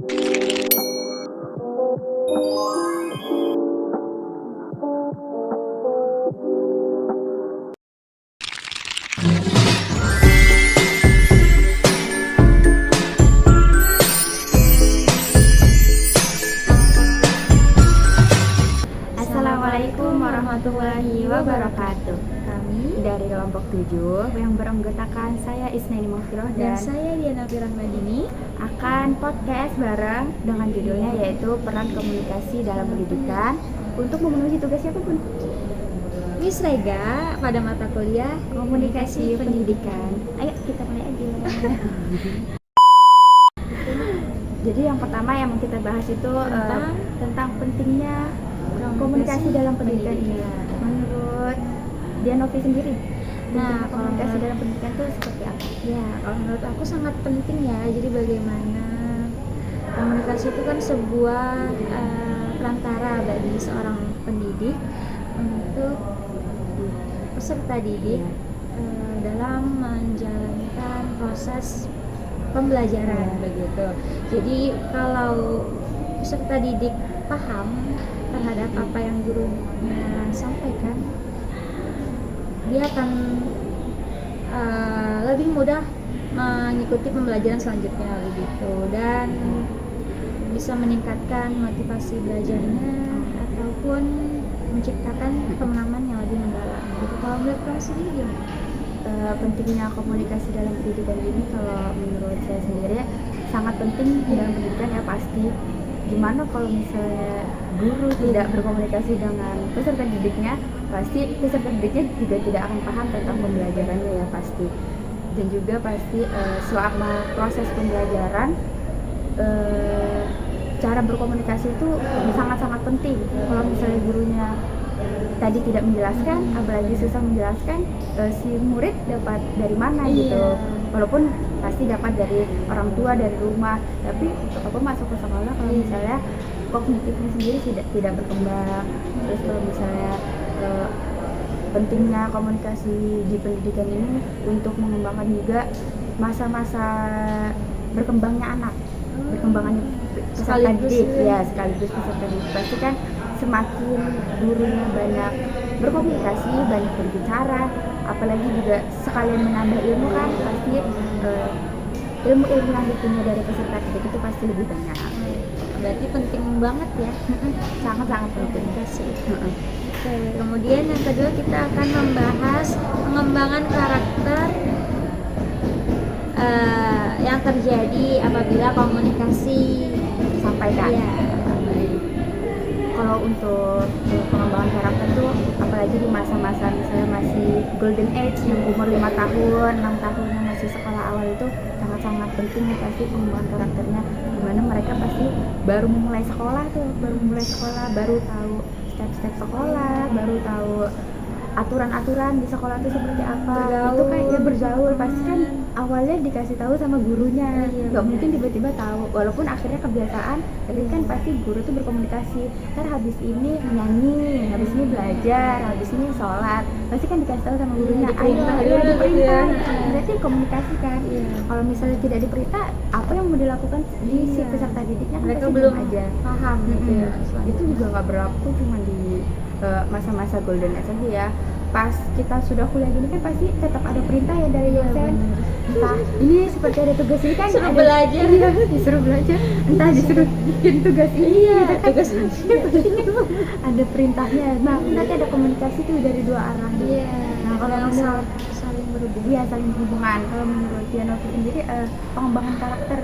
Assalamualaikum warahmatullahi wabarakatuh. Kami Dari kelompok 7 yang beranggotakan saya Isnaini Maghfirah dan dan saya Diana Firahmadini akan podcast bareng dengan judulnya yaitu peran komunikasi dalam pendidikan untuk memenuhi tugas siapapun. Miss Rega pada mata kuliah Komunikasi pendidikan. Ayo kita mulai aja. Jadi yang pertama yang mau kita bahas itu tentang pentingnya komunikasi dalam pendidikan ini. Menurut Dianovi sendiri, Nah, komunikasi kalau dalam pendidikan itu seperti apa? Ya, kalau menurut aku sangat penting ya. Jadi bagaimana komunikasi itu kan sebuah perantara bagi seorang pendidik untuk peserta didik dalam menjalankan proses pembelajaran begitu. Jadi kalau peserta didik paham terhadap apa yang gurunya sampaikan, dia akan lebih mudah mengikuti pembelajaran selanjutnya begitu, dan bisa meningkatkan motivasi belajarnya ataupun menciptakan pemahaman yang lebih mendalam gitu. Kalau menurut kamu sendiri gimana? Pentingnya komunikasi dalam pendidikan ini kalau menurut saya sendiri sangat penting dalam pendidikan ya pasti. Gimana kalau misalnya guru tidak berkomunikasi dengan peserta didiknya, pasti peserta didiknya juga tidak akan paham tentang pembelajarannya ya pasti. Dan juga pasti selama proses pembelajaran cara berkomunikasi itu sangat-sangat penting. Kalau misalnya gurunya tadi tidak menjelaskan, apalagi susah menjelaskan, si murid dapat dari mana gitu. Walaupun pasti dapat dari orang tua, dari rumah, tapi apa masuk ke sekolah kalau misalnya kognitifnya sendiri tidak berkembang. Terus kalau misalnya pentingnya komunikasi di pendidikan ini untuk mengembangkan juga masa-masa berkembangnya anak, berkembangannya peserta didik ya, sekaligus peserta didik. Pasti kan semakin gurunya banyak berkomunikasi, banyak berbicara, apalagi juga sekalian menambah ilmu kan, pasti ilmu-ilmu yang dipunya dari peserta didik itu pasti lebih banyak. Berarti penting banget ya. Sangat-sangat penting sih. Oke, kemudian yang kedua kita akan membahas pengembangan karakter yang terjadi apabila komunikasi sampaikan. Ya. Kalau untuk pengembangan karakter tuh apalagi di masa-masa misalnya masih golden age yang umur 5 tahun, 6 tahun yang masih sekolah awal itu sangat-sangat penting ya pasti pengembangan karakternya, dimana mereka pasti baru memulai sekolah, baru tahu step-step sekolah, baru tahu aturan-aturan di sekolah itu seperti apa. Itu kan ya bergaul, pasti kan awalnya dikasih tahu sama gurunya, nggak mungkin tiba-tiba tahu, walaupun akhirnya kebiasaan. Tapi kan pasti guru tuh berkomunikasi, ntar habis ini nyanyi, habis ini belajar, habis ini sholat, pasti kan dikasih tahu sama gurunya, diperintah. Berarti komunikasi kan. Kalau misalnya tidak diperintah, apa yang mau dilakukan di si peserta didiknya kan mereka belum aja paham gitu ya. Itu juga nggak berlaku cuma di masa-masa golden age aja ya. Pas kita sudah kuliah gini kan pasti tetap ada perintah ya dari dosen. Entah ini seperti ada tugas ini kan, suruh belajar, disuruh belajar, entah disuruh bikin tugas ini gitu kan. Tugas ada perintahnya. Nah, nanti ada komunikasi tuh dari dua arah. Nah, kalau saling berhubungan. Iya, saling berhubungan. Kalau menurut Dianovi sendiri pengembangan karakter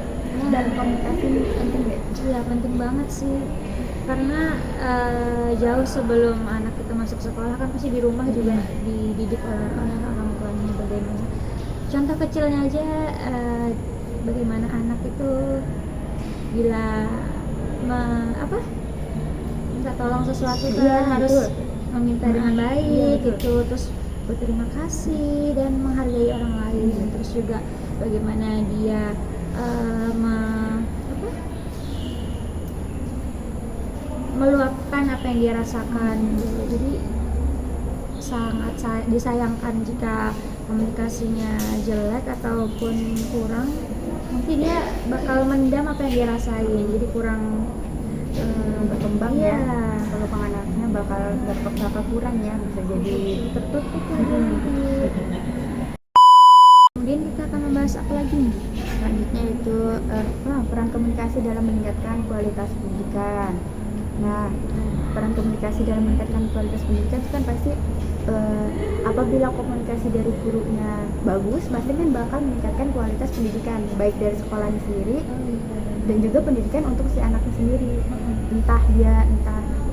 dan komunikasi ini penting nggak? Iya, penting banget sih. Karena jauh sebelum anak itu masuk sekolah kan pasti di rumah juga dididik oleh orang tuanya bagaimana. Contoh kecilnya aja, bagaimana anak itu bila minta tolong sesuatu kan harus meminta dengan baik gitu, terus berterima kasih dan menghargai orang lain. Terus juga bagaimana dia meluapkan apa yang dia rasakan gitu. Jadi sangat disayangkan jika komunikasinya jelek ataupun kurang, nanti dia bakal mendam apa yang dia rasain, jadi kurang berkembang ya. Kalau anaknya bakal kurang ya, bisa jadi tertutup lagi nanti. Kemudian kita akan membahas apa lagi nih? selanjutnya itu peran komunikasi dalam meningkatkan kualitas pendidikan. Nah, peran komunikasi dalam meningkatkan kualitas pendidikan itu kan pasti apabila komunikasi dari gurunya bagus, pasti kan bakal meningkatkan kualitas pendidikan baik dari sekolahnya sendiri dan juga pendidikan untuk si anaknya sendiri. Entah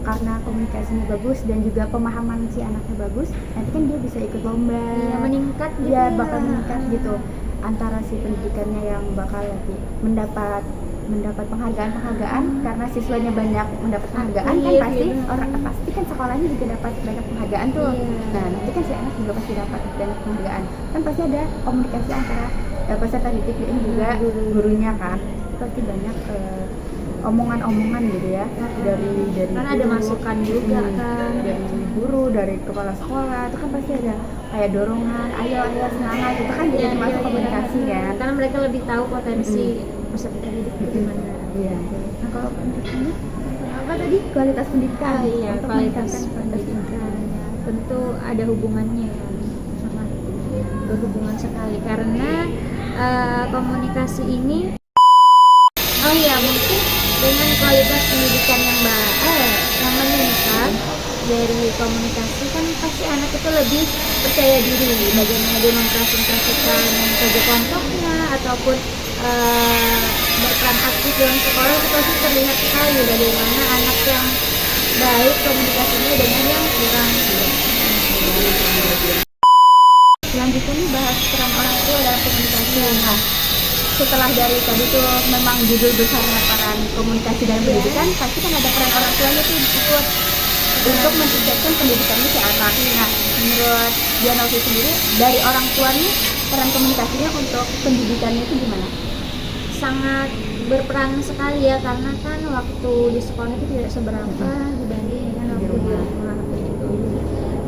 karena komunikasinya bagus dan juga pemahaman si anaknya bagus, nanti kan dia bisa ikut lomba. Iya, meningkat gitu Iya, ya. bakal meningkat gitu. Antara si pendidikannya yang bakal nanti mendapat penghargaan karena siswanya banyak mendapat penghargaan kan Iya, pasti benar. pasti kan sekolahnya juga dapat banyak penghargaan tuh. Iya. Nah, nanti kan si anak juga pasti dapat banyak penghargaan. Kan pasti ada komunikasi antara peserta didik dan juga gurunya kan. Pasti banyak omongan-omongan gitu ya dari Karena ada guru, masukan juga kan. dari guru, dari kepala sekolah itu kan pasti ada kayak dorongan, ayo semangat, itu kan jadi masuk komunikasi kan. Karena mereka lebih tahu potensi peserta didik bagaimana. Iya. Nah, kalau untuk ini apa tadi kualitas pendidikan? Iya, Untuk kualitas meningkatkan pendidikan tentu ada hubungannya kan, sangat berhubungan sekali karena komunikasi ini. Oh iya, mungkin dengan kualitas pendidikan yang meningkat dari komunikasi kan pasti anak itu lebih percaya diri bagaimana dia mempresentasikan kerja kelompoknya ataupun berperan aktif dalam sekolah. Itu pasti terlihat sekali bagaimana anak yang baik komunikasinya dengan yang kurang. Selanjutnya nih bahas peran orang tua dalam komunikasi. Nah, setelah dari tadi tuh memang judul besarnya peran komunikasi dalam pendidikan, pasti kan ada peran orang tuanya tuh ikut untuk mensukseskan pendidikannya si anak. Nah, menurut Dianovi sendiri dari orang tua nih peran komunikasinya untuk pendidikannya itu gimana? Sangat berperan sekali ya, karena kan waktu di sekolah itu tidak seberapa dibanding dengan waktu di rumah gitu.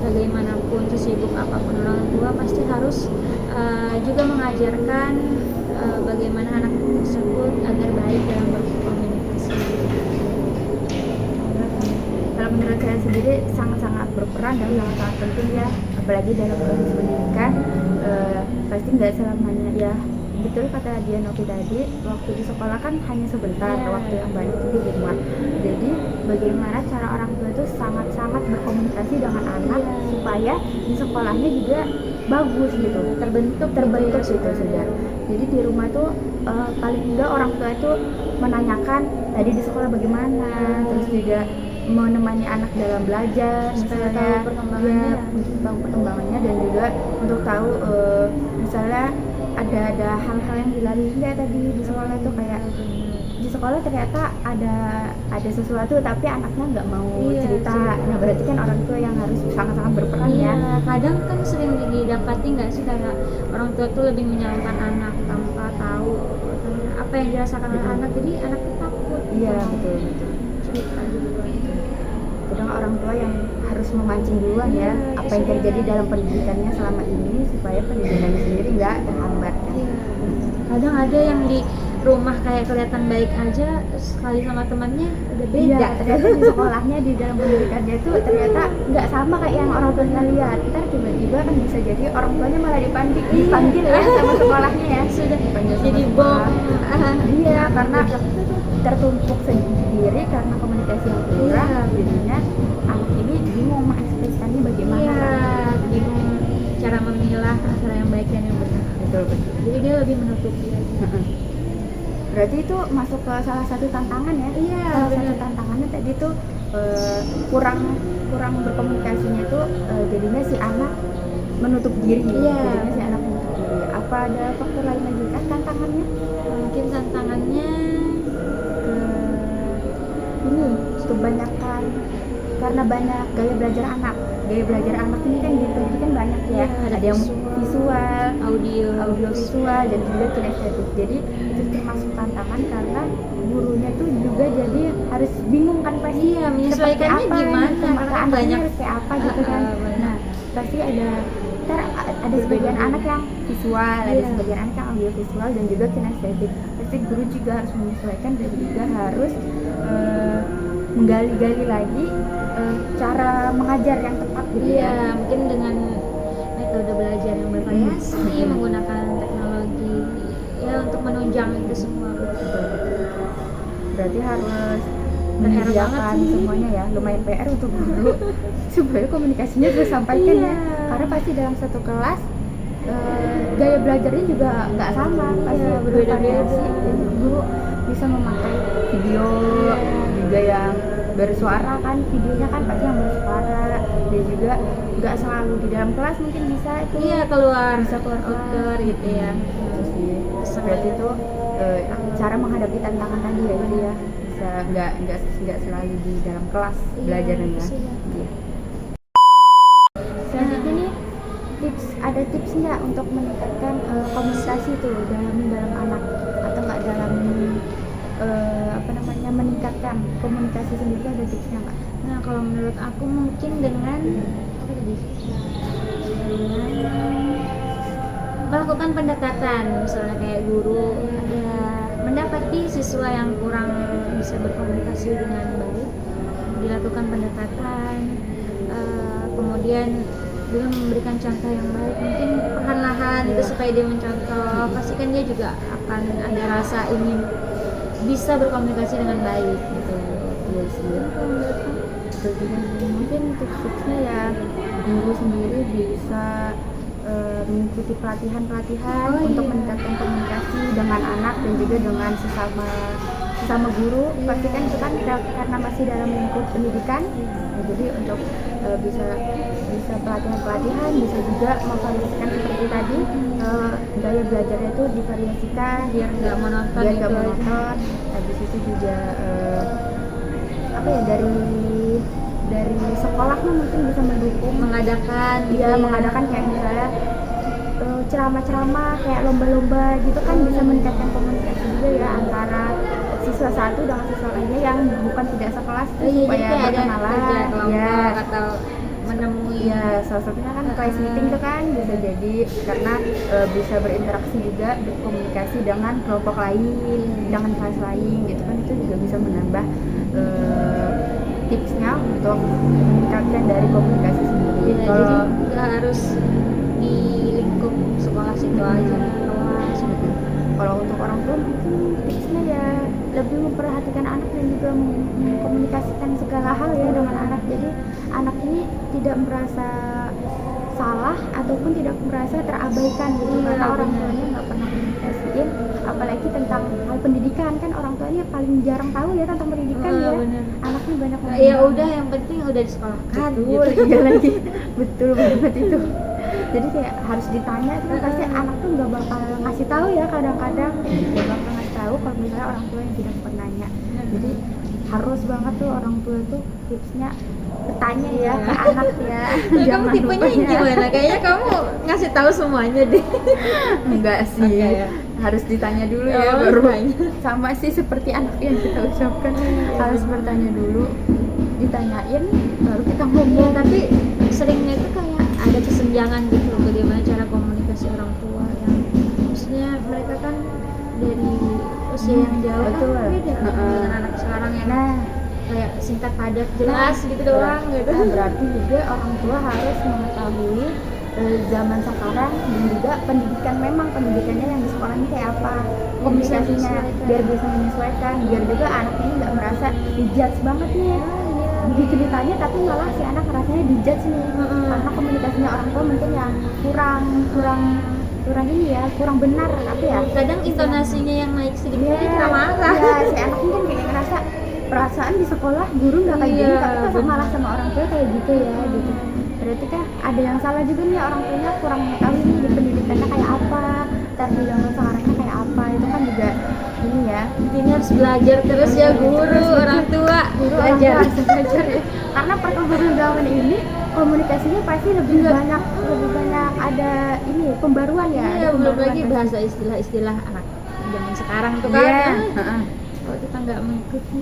Bagaimanapun sesibuk apapun orang tua pasti harus juga mengajarkan bagaimana anak tersebut agar baik dalam berkomunikasi. Kalau menurut saya sendiri sangat-sangat berperan dan sangat-sangat penting ya, apalagi dalam proses pendidikan. Pasti nggak selamanya ya, betul kata Dianovi tadi, waktu di sekolah kan hanya sebentar, waktu yang banyak itu di rumah. Jadi bagaimana cara orang tua itu sangat-sangat berkomunikasi dengan anak supaya di sekolahnya juga bagus gitu, terbentuk gitu sudah. Jadi di rumah tuh paling enggak orang tua itu menanyakan tadi di sekolah bagaimana, terus juga menemani anak dalam belajar, misalnya tahu perkembangannya. untuk tahu perkembangannya dan juga untuk tahu misalnya ada hal-hal yang dilalui nggak tadi di sekolah itu, kayak di sekolah ternyata ada sesuatu tapi anaknya nggak mau cerita. Nah, berarti kan orang tua yang harus sangat-sangat berperan ya. Kadang kan sering didapati nggak sih kayak orang tua tuh lebih menyalahkan anak tanpa tahu apa yang dirasakan oleh anak, jadi anak tuh takut. Iya, betul. Cerita gitu. Kadang orang tua yang harus memancing duluan ya apa yang terjadi dalam pendidikannya selama ini supaya pendidikannya sendiri nggak terhambat. Kadang ada yang di rumah kayak kelihatan baik aja, sekali sama temannya udah beda. Ternyata di sekolahnya, di dalam pendidikannya itu ternyata nggak sama kayak yang orang tuanya lihat. Ntar tiba-tiba kan bisa jadi orang tuanya malah dipanggil ya sama sekolahnya ya, sudah dipanggil sama Jadi sekolah. Iya, bom. karena tertumpuk sendiri karena komunikasi yang kurang, jadinya anak ini bingung mengekspresikannya bagaimana. Iya, bingung cara memilah antara yang baik dan yang benar. Betul. Jadi dia lebih menutupi aja. Berarti itu masuk ke salah satu tantangan ya. Iya, salah benar. satu tantangannya tadi tuh kurang berkomunikasinya tuh jadinya si anak menutup diri. Jadinya si anak menutup diri. Apa ada faktor lain lagi kan tantangannya? Mungkin tantangannya Ini kebanyakan karena banyak gaya belajar anak ini kan gitu, jadi kan banyak ya, ada yang visual, audio visual dan juga kinestetik. Jadi itu termasuk tantangan karena gurunya tuh juga jadi harus bingung kan pasti menyesuaikannya gimana, maka karena anaknya banyak harus kayak apa gitu kan. Nah, pasti ada ntar ada sebagian anak yang visual, ada sebagian anak yang audio visual dan juga kinestetik. Pasti guru juga harus menyesuaikan dan juga harus menggali-gali lagi cara mengajar yang tepat gitu Iya, ya. mungkin dengan metode belajar yang bervariasi, menggunakan teknologi ya untuk menunjang itu semua. Berarti harus PR banget menyediakan sih. semuanya ya, lumayan PR untuk guru supaya komunikasinya tersampaikan Iya. ya. Karena pasti dalam satu kelas gaya belajarnya juga nggak sama, pasti Iya, bervariasi. berbeda-beda. Jadi guru bisa memakai video juga yang bersuara kan, videonya kan pasti yang bersuara, dan juga nggak selalu di dalam kelas, mungkin bisa itu Iya, keluar bisa keluar outdoor gitu ya. Itu sih. Berarti itu cara menghadapi tantangan tadi ya itu ya, bisa nggak selalu di dalam kelas Iya, belajarnya. itu sih. Iya. Selanjutnya nih, ada tips nggak untuk meningkatkan komunikasi tuh dalam anak, atau nggak dalam meningkatkan komunikasi sendiri, ada tipsnya nggak? Nah, kalau menurut aku mungkin dengan apa tadi? Dengan melakukan pendekatan, misalnya kayak guru ada mendapati siswa yang kurang bisa berkomunikasi dengan baik, dilakukan pendekatan, kemudian dengan memberikan contoh yang baik, mungkin perlahan-lahan itu supaya dia mencontoh, pastikan dia juga akan ada rasa ingin bisa berkomunikasi dengan baik gitu. Iya sih. Kalau menurut kamu? Betul juga sih. Mungkin tips-tipsnya ya guru sendiri bisa mengikuti pelatihan untuk meningkatkan komunikasi dengan anak dan juga dengan sesama guru. Pastikan itu kan karena masih dalam lingkup pendidikan. Nah, jadi untuk bisa pelatihan, bisa juga memvariasikan seperti tadi, gaya belajarnya itu divariasikan Biar nggak monoton biar gitu nggak aja. monoton. Habis itu juga dari sekolahnya mungkin bisa mendukung, Mengadakan gitu ya ya. mengadakan kayak misalnya ceramah-ceramah kayak lomba-lomba gitu kan, bisa meningkatkan komunikasi juga ya antara siswa satu dengan siswa lainnya yang bukan tidak sekelas tuh, Iya, jadi supaya kayak ada berkenalan kerja ya. kelompok atau menemui Ya, salah satunya kan class meeting tuh kan bisa jadi, karena bisa berinteraksi juga, berkomunikasi dengan kelompok lain, dengan kelas lain gitu kan, itu juga bisa menambah tipsnya untuk meningkatkan dari komunikasi sendiri. ya, jadi nggak harus di lingkup sekolah situ aja, kelas gitu. Kalau untuk orang tua mungkin tipsnya ya lebih memperhatikan anak dan juga mengkomunikasikan segala hal ya dengan anak, jadi anak ini tidak merasa salah ataupun tidak merasa terabaikan gitu, Iya, karena orang benar. tuanya nggak pernah komunikasiin, apalagi tentang hal pendidikan kan orang tuanya paling jarang tahu ya tentang pendidikan ya. Benar. Anaknya banyak Ya udah, yang penting udah disekolahkan betul, gitu. iya lagi betul banget itu. Jadi kayak harus ditanya itu kan, pasti anak tuh nggak bakal ngasih tahu ya, kadang-kadang nggak bakal ngasih tahu kalau misalnya orang tua yang tidak pernah nanya. Jadi harus banget tuh orang tua tuh tipsnya bertanya ya ke anak ya. Kamu Jangan tipenya lupa ya. gimana? Kayaknya kamu ngasih tahu semuanya deh. Enggak sih, Oke, ya. harus ditanya dulu ya, Oh, baru ditanya. sama sih seperti anak yang kita ucapkan, harus bertanya dulu, ditanyain baru kita ngomong. Tapi seringnya itu kayak ada kesenjangan gitu, bagaimana cara komunikasi orang tua yang maksudnya mereka kan dari usia yang jauh betul. kan beda dengan anak sekarang yang Nah, kayak singkat padat jelas gitu doang gitu. Nah, berarti juga orang tua harus mengetahui zaman sekarang dan juga pendidikannya yang di sekolah ini kayak apa, komunikasinya, biar bisa menyesuaikan, biar juga anak ini nggak merasa dijudge banget nih begitu ditanya, tapi malah si anak rasanya dijudge nih, karena komunikasinya orang tua mungkin yang kurang ini ya, kurang benar, tapi ya Kadang intonasinya yang naik sedikit Iya, aja kita marah. ya, si anak mungkin kayak ngerasa perasaan di sekolah guru nggak kayak gini, Iya, tapi kok bener. malah sama orang tua kayak gitu ya gitu. Berarti kan ada yang salah juga nih, orang tuanya kurang mengetahui nih di pendidikannya kayak apa, dan di zaman sekarangnya kayak apa, itu kan juga ini ya. Intinya harus belajar terus ya guru, orang tua Guru belajar. orang tua harus belajar ya. Karena perkembangan zaman ini komunikasinya pasti lebih banyak ada ini pembaruan ya. Iya, ada belum pembaruan lagi pasti. bahasa istilah-istilah anak zaman sekarang tuh kan. Iya. Kalau kita nggak mengikuti.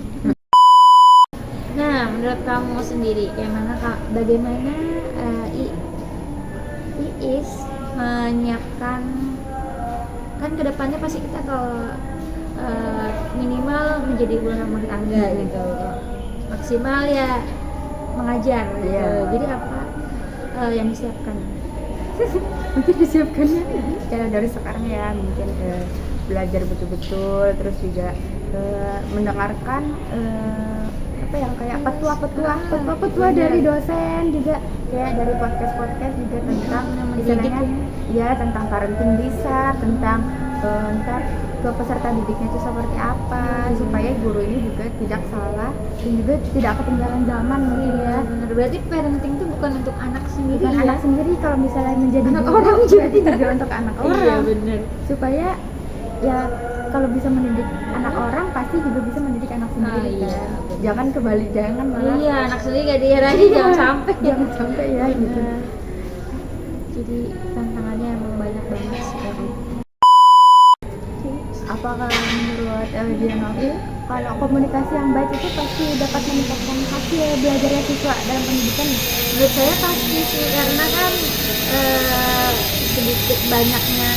Nah, menurut kamu sendiri bagaimana otomatis menyiapkan kan kedepannya pasti kita kalau minimal menjadi ibu rumah tangga gitu, maksimal ya mengajar gitu. Iya. Jadi apa yang disiapkan? Mungkin disiapkannya cara dari sekarang ya, mungkin belajar betul-betul, terus juga mendengarkan apa ya, kayak petua dari dosen juga, kayak dari podcast juga tentang misalnya ya tentang parenting bisa, tentang ntar ke peserta didiknya itu seperti apa, supaya guru ini juga tidak salah dan juga tidak ketinggalan zaman mungkin ya. Benar, berarti parenting itu bukan untuk anak sendiri, Bukan ya? anak sendiri, kalau misalnya menjadi Anak guru, orang berarti juga untuk anak orang. Iya benar. Supaya ya kalau bisa mendidik anak orang pasti juga bisa mendidik anak sendiri iya, kan. betul. Jangan kebalik, jangan malah Iya, anak sendiri gak diarahin, jangan sampai. jangan sampai ya gitu. Benar. Jadi tantangannya emang banyak banget sih. Apakah menurut Dianovi, kalau komunikasi yang baik itu pasti dapat meningkatkan hasil belajarnya siswa dalam pendidikan? Menurut saya pasti sih, karena kan sedikit banyaknya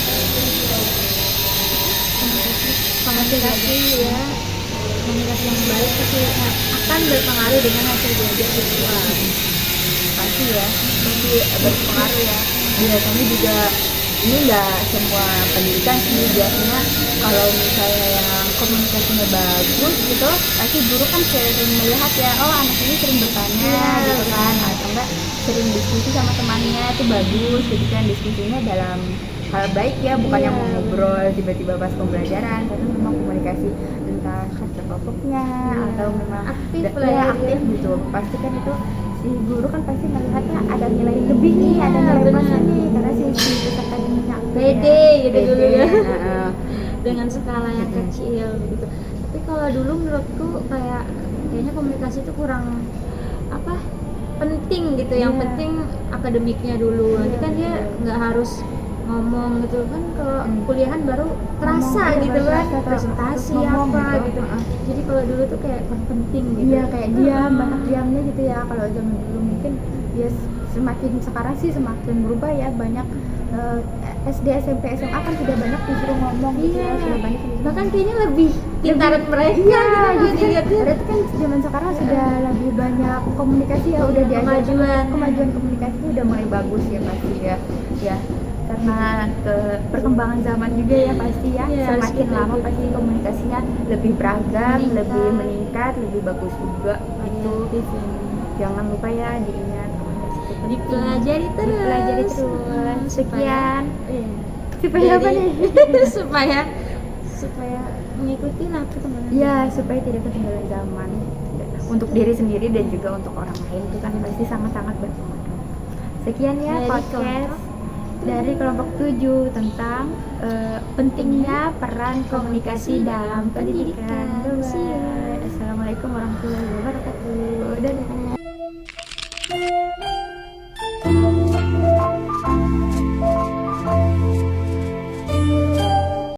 komunikasi ya, komunikasi yang baik pasti akan berpengaruh dengan hasil belajar siswa. Pasti ya, pasti berpengaruh ya. Biasanya juga ini nggak semua pendidikan sih, biasanya kalau misalnya yang komunikasinya bagus gitu, pasti guru kan sering melihat ya, oh anak ini sering bertanya gitu kan, atau enggak sering diskusi sama temannya itu bagus gitu kan, diskusinya dalam hal baik ya, bukan yang mau ngobrol tiba-tiba pas pembelajaran, tapi memang komunikasi entah kata kelompoknya atau memang aktif aktif gitu, pasti kan itu si guru kan pasti melihatnya ada nilai lebih nih, ada nilai plusnya nih, karena si peserta didiknya pede gitu dulu ya. Heeh. Dengan skala yang kecil gitu. Tapi kalau dulu menurutku kayaknya komunikasi itu kurang apa penting gitu. Yang Iya. penting akademiknya dulu. Nanti kan dia nggak harus ngomong gitu kan, kalau kuliahan baru terasa Ngomong, gitu baru kan, terasa, presentasi ngomong apa gitu. gitu. Jadi kalau dulu tuh kayak kurang penting gitu. Iya, kayak diam, banyak diamnya gitu ya. Kalau zaman dulu mungkin ya semakin sekarang sih semakin berubah ya, banyak SD, SMP, SMA kan sudah banyak disuruh ngomong gitu ya, sudah banyak disuruh Bahkan kayaknya lebih pintaran mereka iya, gitu kalau gitu kan. dilihatnya. Berarti kan zaman sekarang sudah lebih banyak komunikasi ya, udah diajarkan kemajuan komunikasi itu udah mulai bagus ya pasti ya. Ya, karena perkembangan zaman juga ya pasti ya. Iya, Semakin harus lama kita pasti komunikasinya lebih beragam, Meningkat. lebih meningkat, lebih bagus juga gitu. Jangan lupa ya diingat komunikasi itu penting. Dipelajari terus. Dipelajari terus. Sekian. Iya. Supaya apa nih? supaya mengikuti lah perkembangan. Ya, supaya tidak ketinggalan zaman. Untuk diri sendiri dan juga untuk orang lain itu kan pasti sangat-sangat berpengaruh. Sekian ya Dari podcast dari kelompok 7 tentang pentingnya peran komunikasi dalam pendidikan. Bye-bye. Assalamualaikum warahmatullahi wabarakatuh. Dadah.